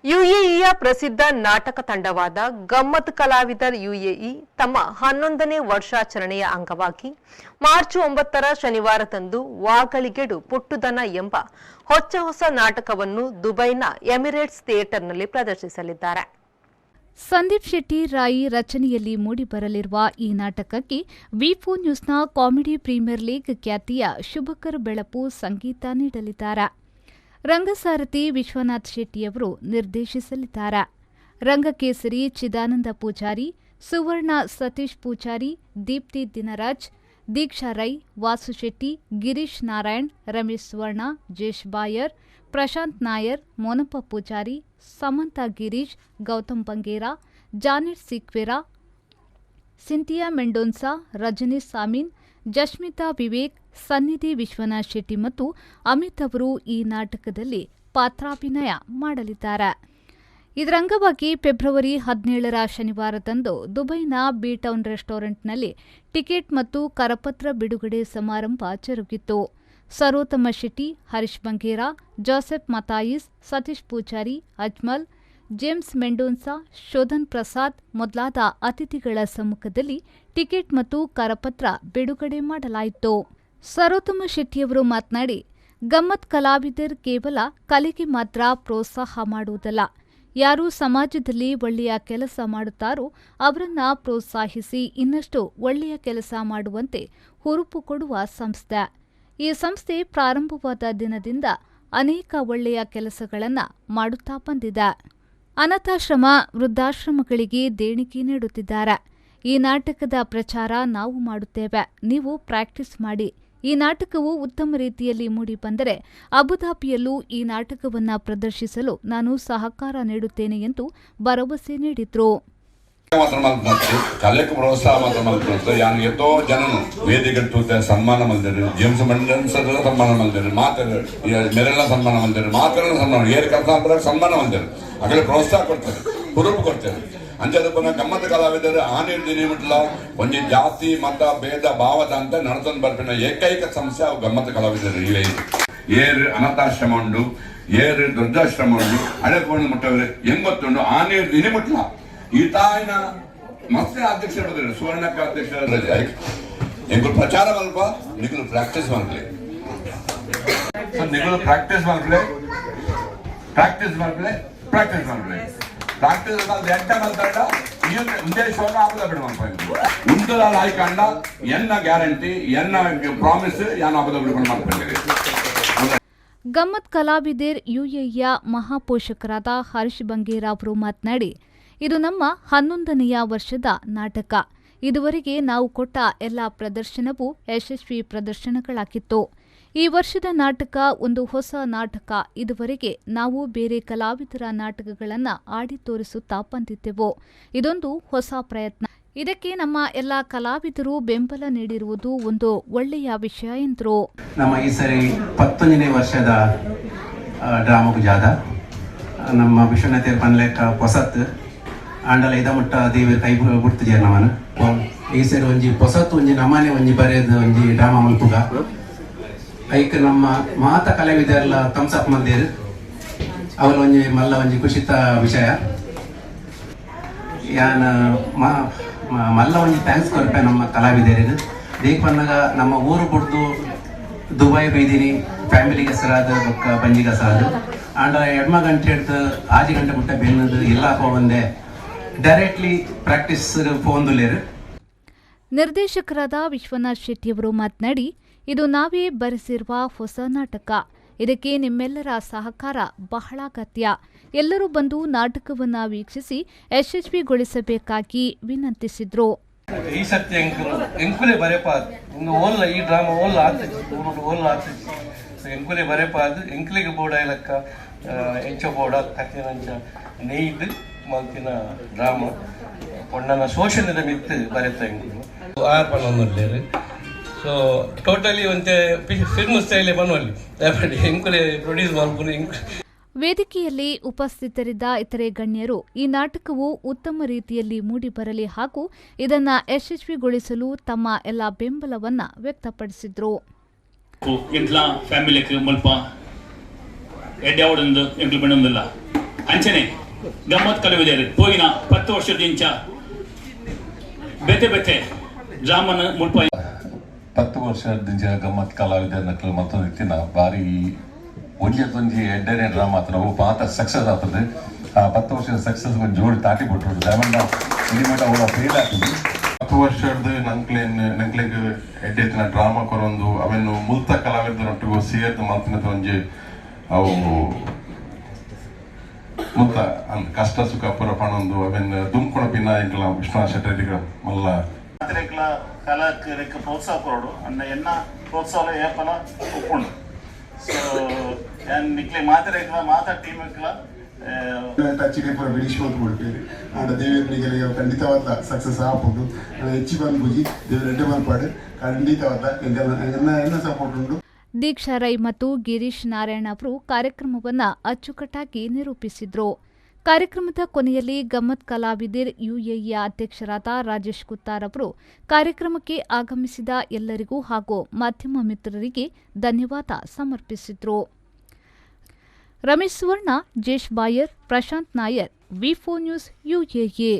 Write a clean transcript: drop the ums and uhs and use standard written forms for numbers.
ಯುಎಇಯ ಪ್ರಸಿದ್ಧ ನಾಟಕ ತಂಡವಾದ ಗಮ್ಮತ್ ಕಲಾವಿದರ್ ಯುಎಇ ತಮ್ಮ 11ನೇ ವರ್ಷಾಚರಣೆಯ ಅಂಗವಾಗಿ ಮಾರ್ಚ್ 9ರ ಶನಿವಾರದಂದು ವಾಗಳಿಗೆಡು ಪುಟ್ಟುದನ ಎಂಬ ಹೊಸ ನಾಟಕವನ್ನು ದುಬೈನ ಎಮಿರೇಟ್ಸ್ ಥಿಯೇಟರ್ನಲ್ಲಿ ಪ್ರದರ್ಶಿಸಲಿದ್ದಾರೆ. ಸಂದೀಪ್ ಶೆಟ್ಟಿ ರಾಯಿ ರಚನೆಯಲ್ಲಿ ಮೂಡಿಬರಲಿರುವ ಈ ನಾಟಕಕ್ಕೆ ವಿ4 ನ್ಯೂಸ್ನ ಕಾಮಿಡಿ ಪ್ರೀಮಿಯರ್ ಲೀಗ್ ಖ್ಯಾತಿಯ ಶುಭಕರ್ ಬೆಳಪು ಸಂಗೀತ ನೀಡಲಿದ್ದಾರೆ. ರಂಗಸಾರಥಿ ವಿಶ್ವನಾಥ್ ಶೆಟ್ಟಿಯವರು ನಿರ್ದೇಶಿಸಲಿದ್ದಾರೆ. ರಂಗಕೇಸರಿ ಚಿದಾನಂದ ಪೂಜಾರಿ, ಸುವರ್ಣ ಸತೀಶ್ ಪೂಜಾರಿ, ದೀಪ್ತಿ ದಿನರಾಜ್, ದೀಕ್ಷಾ ರೈ, ವಾಸು ಶೆಟ್ಟಿ, ಗಿರೀಶ್ ನಾರಾಯಣ್, ರಮೇಶ್ ಸ್ವರ್ಣ, ಜೇಶ್ ಬಾಯರ್, ಪ್ರಶಾಂತ್ ನಾಯರ್, ಮೋನಪ್ಪ ಪೂಜಾರಿ, ಸಮಂತ ಗಿರೀಶ್, ಗೌತಮ್ ಬಂಗೇರಾ, ಜಾನೆಟ್ ಸಿಕ್ವೆರಾ, ಸಿಂಥಿಯಾ ಮೆಂಡೋನ್ಸಾ, ರಜನೀಶ್ ಸಾಮೀನ್, ಜಶ್ಮಿತಾ ವಿವೇಕ್, ಸನ್ನಿಧಿ ವಿಶ್ವನಾಥ್ ಶೆಟ್ಟಿ ಮತ್ತು ಅಮಿತ್ ಅವರು ಈ ನಾಟಕದಲ್ಲಿ ಪಾತ್ರಾಭಿನಯ ಮಾಡಲಿದ್ದಾರೆ. ಇದರ ಅಂಗವಾಗಿ ಫೆಬ್ರವರಿ 17ರ ಶನಿವಾರದಂದು ದುಬೈನ ಬಿ ಟೌನ್ ರೆಸ್ಟೋರೆಂಟ್ನಲ್ಲಿ ಟಿಕೆಟ್ ಮತ್ತು ಕರಪತ್ರ ಬಿಡುಗಡೆ ಸಮಾರಂಭ ಜರುಗಿತು. ಸರೋತಮ ಶೆಟ್ಟಿ, ಹರೀಶ್ ಬಂಗೇರಾ, ಜೋಸೆಫ್ ಮತಾಯಿಸ್, ಸತೀಶ್ ಪೂಜಾರಿ, ಅಜ್ಮಲ್, ಜೇಮ್ಸ್ ಮೆಂಡೋನ್ಸಾ, ಶೋಧನ್ ಪ್ರಸಾದ್ ಮೊದಲಾದ ಅತಿಥಿಗಳ ಸಮ್ಮುಖದಲ್ಲಿ ಟಿಕೆಟ್ ಮತ್ತು ಕರಪತ್ರ ಬಿಡುಗಡೆ ಮಾಡಲಾಯಿತು. ಸರೋತಮ ಶೆಟ್ಟಿಯವರು ಮಾತನಾಡಿ, ಗಮ್ಮತ್ ಕಲಾವಿದರ್ ಕೇವಲ ಕಲೆಗೆ ಮಾತ್ರ ಪ್ರೋತ್ಸಾಹ ಮಾಡುವುದಲ್ಲ, ಯಾರು ಸಮಾಜದಲ್ಲಿ ಒಳ್ಳೆಯ ಕೆಲಸ ಮಾಡುತ್ತಾರೋ ಅವರನ್ನ ಪ್ರೋತ್ಸಾಹಿಸಿ ಇನ್ನಷ್ಟು ಒಳ್ಳೆಯ ಕೆಲಸ ಮಾಡುವಂತೆ ಹುರುಪು ಕೊಡುವ ಸಂಸ್ಥೆ. ಈ ಸಂಸ್ಥೆ ಪ್ರಾರಂಭವಾದ ದಿನದಿಂದ ಅನೇಕ ಒಳ್ಳೆಯ ಕೆಲಸಗಳನ್ನು ಮಾಡುತ್ತಾ ಬಂದಿದೆ. ಅನಾಥಾಶ್ರಮ, ವೃದ್ಧಾಶ್ರಮಗಳಿಗೆ ದೇಣಿಗೆ ನೀಡುತ್ತಿದ್ದಾರೆ. ಈ ನಾಟಕದ ಪ್ರಚಾರ ನಾವು ಮಾಡುತ್ತೇವೆ, ನೀವು ಪ್ರಾಕ್ಟೀಸ್ ಮಾಡಿ. ಈ ನಾಟಕವು ಉತ್ತಮ ರೀತಿಯಲ್ಲಿ ಮೂಡಿಬಂದರೆ ಅಬುಧಾಬಿಯಲ್ಲೂ ಈ ನಾಟಕವನ್ನು ಪ್ರದರ್ಶಿಸಲು ನಾನು ಸಹಕಾರ ನೀಡುತ್ತೇನೆ ಎಂದು ಭರವಸೆ ನೀಡಿದರು. ಕಲೆಗೆ ಪ್ರೋತ್ಸಾಹ ಮಾತ್ರ ಮಲ್ಪುತ್ತೆ ಯಾನು ಎಷ್ಟೋ ಜನನು ವೇದಿಕೆ ಸನ್ಮಾನ ಮಲ್ದಿರು, ಜೇಮ್ಸ್ ಮೆಂಡನ್ಸ್ ಸನ್ಮಾನ ಮಲ್ದಿರು, ಮೆರೆಲ್ಲ ಸನ್ಮಾನ ಮಲ್ದಿರು, ಮಾತೆಲ್ಲ ಸನ್ಮಾನ ಏರ್ ಕೆಲಸ ಸನ್ಮಾನ ಮಲ್ದಿರು, ಅಗಲ ಪ್ರೋತ್ಸಾಹ ಕೊಡ್ತಾರೆ, ಹುರುಪು ಕೊಡ್ತಾರೆ. ಅಂಚದ ಪುನಃ ಗಮ್ಮತ್ ಕಲಾವಿದರು ಆನೇರು ದಿನ ಒಂಜಿ ಜಾತಿ ಮತ ಭೇದ ಭಾವದ ಅಂತ ನಡ್ಕೊಂಡು ಬರ್ಪಿನ ಏಕೈಕ ಸಂಸ್ಥೆ ಅವು ಗಮ್ಮತ್ ಕಲಾವಿದರು. ಏರು ಅನಾಥಾಶ್ರಮ ಉಂಡು, ಏರು ವೃದ್ಧಾಶ್ರಮ ಉಂಡು, ಹಳೆ ಕೊಂಡು ಮುಟ್ಟವರು ಎಂಗೊತ್ತುಂಡು ಆನೇರು ದಿನ ಮುಟ್ಲ ಈತಾಯಿನ ಮತ್ತೆ ಅಧ್ಯಕ್ಷರು ಸುವರ್ಣಕ್ಕ ಅಧ್ಯಕ್ಷರ ಎಂಗಳು ಪ್ರಚಾರ ಮಲ್ಪ ನಿಗಳು ಪ್ರಾಕ್ಟೀಸ್ ಮಾಡ್ಲಿ, ನಿಗಳು ಪ್ರಾಕ್ಟೀಸ್ ಮಾಡ್ಲೆ ಪ್ರಾಕ್ಟೀಸ್ ಮಾಡ್ಲೆ ಪ್ರಾಕ್ಟೀಸ್ ಮಾಡ್ಲೆ ಪ್ರಾಕ್ಟೀಸ್ ಎಂಟ ಮಲ್ತಾಡ ಮುಂದೆ ಶೋಕ ಆಪದ ಬಿಡು ಉಂಟದ ಆಯ್ಕಂಡ ಎನ್ನ ಗ್ಯಾರಂಟಿ ಎನ್ನ ಪ್ರಾಮಿಸ್ ಯಾನು ಆಪದ ಬಿಡ್ಕೊಂಡು ಮಾಡ್ಕೊಂಡಿದೆ. ಗಮ್ಮತ್ ಕಲಾವಿದರ್ ಯುಎಇಯ ಮಹಾಪೋಷಕರಾದ ಹರೀಶ್ ಬಂಗೇರಾ ಅವರು ಮಾತನಾಡಿ, ಇದು ನಮ್ಮ 11ನೆಯ ವರ್ಷದ ನಾಟಕ. ಇದುವರೆಗೆ ನಾವು ಕೊಟ್ಟ ಎಲ್ಲ ಪ್ರದರ್ಶನವೂ ಯಶಸ್ವಿ ಪ್ರದರ್ಶನಗಳಾಗಿತ್ತು. ಈ ವರ್ಷದ ನಾಟಕ ಒಂದು ಹೊಸ ನಾಟಕ. ಇದುವರೆಗೆ ನಾವು ಬೇರೆ ಕಲಾವಿದರ ನಾಟಕಗಳನ್ನು ಆಡಿ ತೋರಿಸುತ್ತಾ ಬಂದಿದ್ದೆವು. ಇದೊಂದು ಹೊಸ ಪ್ರಯತ್ನ. ಇದಕ್ಕೆ ನಮ್ಮ ಎಲ್ಲ ಕಲಾವಿದರು ಬೆಂಬಲ ನೀಡಿರುವುದು ಒಂದು ಒಳ್ಳೆಯ ವಿಷಯ ಎಂದರು. ನಮ್ಮ ಈ ಸರಿ 11ನೇ ವರ್ಷದ ಡ್ರಾಮಾ ಜಾದ ನಮ್ಮ ವಿಶ್ವನಾಥ್ ಪನ್ಲೆಕ್ಕ ಹೊಸತ್ ಆಂಡಲ ಇದ ಮುಟ್ಟ ದೇವಿ ಕೈ ಬಿಡ್ತು ನಮ್ಮನ ಈ ಸರಿ ಒಂಜಿ ಹೊಸತ್ ಒಂಜಿ ನಮ್ಮನೆ ಒಂಜಿ ಬರೆಯದು ಒಂಜಿ ಡ್ರಾಮಾ ಮಲ್ಪುಗ ಐಕ್ ನಮ್ಮ ಮಾತ ಕಲಾವಿದರೆಲ್ಲ ಥಮ್ಸಪ್ ಮಂದಿರು ಅವರ ಒಂಜಿ ಮಲ್ಲ ಒಂಜಿ ಖುಷಿತ ವಿಷಯ ಯಾನ ಮಲ್ಲ ಒಂಜಿ ಥ್ಯಾಂಕ್ಸ್ ಕೊರ್ಪೆ ನಮ್ಮ ಕಲಾವಿದರಿಗೆ. ದೇಕ್ ಬಂದಾಗ ನಮ್ಮ ಊರು ಬಿಡ್ದು ದುಬೈ ಬೈದಿನಿ ಫ್ಯಾಮಿಲಿಗೆ ಹೆಸರಾದ ಬೊಕ್ಕ ಬಂಜಿಗೆ ಹೆಸರಾದ ಆಂಡ ಎಡ್ಮ ಗಂಟೆ ಹಿಡ್ದು 6 ಗಂಟೆ ಬಿಟ್ಟ ಬೆನ್ನದು ಎಲ್ಲ ಒಂದೇ ಡೈರೆಕ್ಟ್ಲಿ ಪ್ರಾಕ್ಟೀಸ್ ಫೋನ್ದುಲೇರು. ನಿರ್ದೇಶಕರಾದ ವಿಶ್ವನಾಥ್ ಶೆಟ್ಟಿಯವರು ಮಾತನಾಡಿ, ಇದು ನಾವೇ ಬರೆಸಿರುವ ಹೊಸ ನಾಟಕ. ಇದಕ್ಕೆ ನಿಮ್ಮೆಲ್ಲರ ಸಹಕಾರ ಬಹಳ ಅಗತ್ಯ. ಎಲ್ಲರೂ ಬಂದು ನಾಟಕವನ್ನು ವೀಕ್ಷಿಸಿ ಯಶಸ್ವಿಗೊಳಿಸಬೇಕಾಗಿ ವಿನಂತಿಸಿದ್ರು. ಈ ಸತ್ಯ ಎಂಕುಲೆ ಬರೆಪಾದ ಓಲ್ಲ ಈ ಡ್ರಾಮಾ ಓಲ್ಲ ಆಗ್ತದೆ ಓಲ್ಲ ಆಗ್ತದೆ ಎಂಕುಲೆ ಬರೆಪಾದ ಎಂಕ್ಲಿಗೆ ಬೋಡ ಇಲಕ್ಕ ಎಂಚ ಬೋಡ ಕತ್ತಿನಂಚ ನೇಯ್ದು ಮಲ್ತಿನ ಡ್ರಾಮಾ ಒಣ್ಣನ ಶೋಷಣದ ಮಿತ್ತು ಬರೆತ ಎಂಕುಲು ಆರ್ ಪನ್ನೊಂದು. ಸೊ ಟೋಟಲಿ ಒಂತೆ ಫಿಲ್ಮ್ ಸ್ಟೈಲೇ ಬನ್ನುವಲ್ಲಿ ಎಂಕುಲೆ ಪ್ರೊಡ್ಯೂಸ್ ಮಾಡ್ಕೊಂಡು ವೇದಿಕೆಯಲ್ಲಿ ಉಪಸ್ಥಿತರಿದ್ದ ಇತರೆ ಗಣ್ಯರು ಈ ನಾಟಕವು ಉತ್ತಮ ರೀತಿಯಲ್ಲಿ ಮೂಡಿಬರಲಿ ಹಾಗೂ ಇದನ್ನು ಯಶಸ್ವಿಗೊಳಿಸಲು ತಮ್ಮ ಎಲ್ಲ ಬೆಂಬಲವನ್ನು ವ್ಯಕ್ತಪಡಿಸಿದರು. ಫ್ಯಾಮಿಲಿ ಮಲ್ಪ ಎಡ್ಡೆ ಅವಡೊಂದು ಎಂಕ್ಲು ಬೆಣ್ಣೊಂದಿಲ್ಲ ಅಂಚನೆ ಗಮ್ಮತ್ ಕಲಾವಿದರು ಪೋಯಿನ 10 ವರ್ಷದಿಂಚ ಬೆತೆ ಡ್ರಾಮನ ಮುಲ್ಪ 10 ವರ್ಷದಿಂದ ಗಮ್ಮತ್ ಕಲಾವಿದರ ನಕಲು ಮತ್ತೊಂದು ಇತ್ತಿನ ಬಾರಿ ಒಂಜಿ ಎಡ್ಡನೇ ಡ್ರಾಮಾ ಆತನ ಅವು ಪಾತ ಸಕ್ಸಸ್ ಆಗ್ತದೆ ಆ 10 ವರ್ಷದ ಸಕ್ಸಸ್ ಒಂದು ಜೋಡಿ ತಾಟಿ ಬಿಟ್ಟರು ಡೈಮಂಡ್ ಇಲ್ಲಿ ಮಟ್ಟ ಅವರ ಫೇಲ್ ಆಗ್ತದೆ 10 ವರ್ಷದ ನಂಕ್ಲೆಗ್ ಎಡ್ಡೆತ್ತಿನ ಡ್ರಾಮಾ ಕೊರೊಂದು ಅವನ್ನು ಮುಲ್ತ ಕಲಾವಿದರೊಟ್ಟಿಗೂ ಸೇರ್ದು ಮಲ್ತಿನ ಒಂಜಿ ಅವು ಮುಲ್ತ ಅಲ್ಲಿ ಕಷ್ಟ ಸುಖ ಪುರ ಪಣೊಂದು ಅವನ್ನು ದುಂಕುಣ ಪಿನ್ನ ಇಂಕಲ ವಿಶ್ವನಾಥ್ ಶೆಟ್ಟರಿಗ ಮಲ್ಲ ಕಲಾಕಾರಕ್ಕೆ ಪ್ರೋತ್ಸಾಹ ಕೊರೋಡು ಅನ್ನ ಎನ್ನ ಪ್ರೋತ್ಸಾಹ ಏಪಲ ಒಪ್ಪುಂಡು ಸೊ ನಿಕ್ಲೆ ಮಾತಾ ಟೀಮ್ ಟಚ್ಗೆ ಪೂರ ಬಿಡಿಸ್ಬೋದು ಕೊಡ್ತೇವೆ ಆಂಡ ದೇವೇಂದ್ರಿಗೆ ಖಂಡಿತವಾದ ಸಕ್ಸಸ್ ಆಗ್ಬೋದು ಹೆಚ್ಚು ಬಂದ್ಬುಜಿ ದೇವ್ರ ರೆಡ್ಡಿ ಮಲ್ಪಾಡು ಖಂಡಿತವಾದ ಎನ್ನ ಸಪೋರ್ಟ್ ಉಂಟು. ದೀಕ್ಷಾ ರೈ ಮತ್ತು ಗಿರೀಶ್ ನಾರಾಯಣ ಅವರು ಕಾರ್ಯಕ್ರಮವನ್ನು ಅಚ್ಚುಕಟ್ಟಾಗಿ ನಿರೂಪಿಸಿದ್ರು. ಕಾರ್ಯಕ್ರಮದ ಕೊನೆಯಲ್ಲಿ ಗಮ್ಮತ್ ಕಲಾವಿದರ್ ಯುಎಇಯ ಅಧ್ಯಕ್ಷರಾದ ರಾಜೇಶ್ ಕುತ್ತಾರ್ ಅವರು ಕಾರ್ಯಕ್ರಮಕ್ಕೆ ಆಗಮಿಸಿದ ಎಲ್ಲರಿಗೂ ಹಾಗೂ ಮಾಧ್ಯಮ ಮಿತ್ರರಿಗೆ ಧನ್ಯವಾದ ಸಮರ್ಪಿಸಿದ್ರು. ರಮೇಶ್ ಸುವರ್ಣ, ಜೇಶ್ ಬಾಯರ್, ಪ್ರಶಾಂತ್ ನಾಯರ್, ವಿ4 ನ್ಯೂಸ್, ಯುಎಇ.